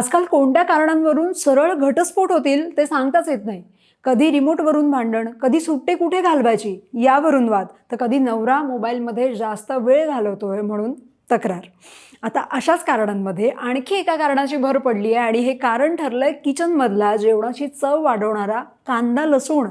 आजकाल कोणत्या कारणांवरून सरळ घटस्फोट होतील ते सांगताच येत नाही. कधी रिमोटवरून भांडण, कधी सुट्टी कुठे घालवायची यावरून वाद, तर कधी नवरा मोबाईलमध्ये जास्त वेळ घालवतोय म्हणून तक्रार. आता अशाच कारणांमध्ये आणखी एका कारणाची भर पडली आहे आणि हे कारण ठरलंय किचनमधला जेवणाची चव वाढवणारा कांदा लसूण.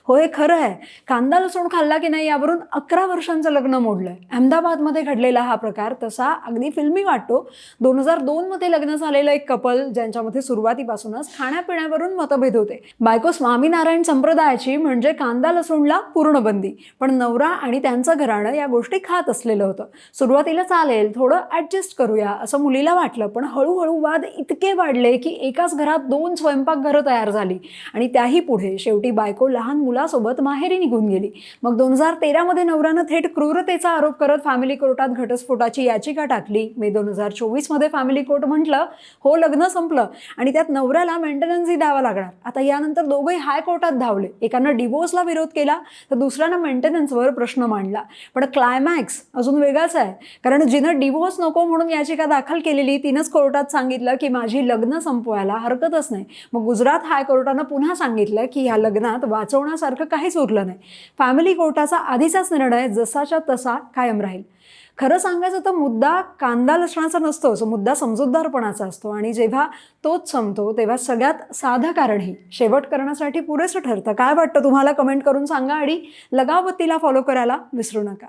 हो, हे खरं आहे. कांदा लसूण खाल्ला की नाही यावरून 11 वर्षांचं लग्न मोडलंय. अहमदाबादमध्ये घडलेला हा प्रकार तसा अगदी फिल्मी वाटतो. 2002 मध्ये लग्न झालेलं एक कपल ज्यांच्यामध्ये सुरुवातीपासूनच खाण्यापिण्यावरून मतभेद होते. बायको स्वामीनारायण संप्रदायाची म्हणजे कांदा लसूणला पूर्ण बंदी, पण नवरा आणि त्यांचं घराणं या गोष्टी खात असलेलं होतं. सुरुवातीला चालेल, थोडं ऍडजस्ट करूया असं मुलीला वाटलं, पण हळूहळू वाद इतके वाढले की एकाच घरात 2 स्वयंपाकघरं तयार झाली आणि त्याही पुढे शेवटी बायको लहान मुलासोबत माहेरी निघून गेली. मग 2013 मध्ये नवऱ्यानं थेट क्रूरतेचा आरोप करत फॅमिली कोर्टात घटस्फोटाची याचिका टाकली. मे 2024 मध्ये फॅमिली कोर्ट म्हटलं हो, लग्न संपलं आणि त्यात नवऱ्याला मेंटेनन्सही द्यावा लागणार. आता यानंतर दोघंही हायकोर्टात धावले. एकानं डिवोर्सला विरोध केला तर दुसऱ्यानं मेंटेनन्सवर प्रश्न मांडला. पण क्लायमॅक्स अजून वेगळाच आहे, कारण जिनं डिवोर्स नको म्हणून याचिका दाखल केलेली तिनंच कोर्टात सांगितलं की माझी लग्न संपवायला हरकतच नाही. मग गुजरात हायकोर्टानं पुन्हा सांगितलं की या लग्नात वाचवण्यासारखं काहीच उरलं नाही. फॅमिली कोर्टाचा आधीचाच निर्णय जसाच्या तसा कायम राहील. खरं सांगायचं तर मुद्दा कांदा लसणाचा नसतो, असं मुद्दा समजूतदारपणाचा असतो आणि जेव्हा तोच संपतो तेव्हा सगळ्यात साधं कारणही शेवट करण्यासाठी पुरेसं ठरतं. काय वाटतं तुम्हाला? कमेंट करून सांगा आणि लगावबत्तीला फॉलो करायला विसरू नका.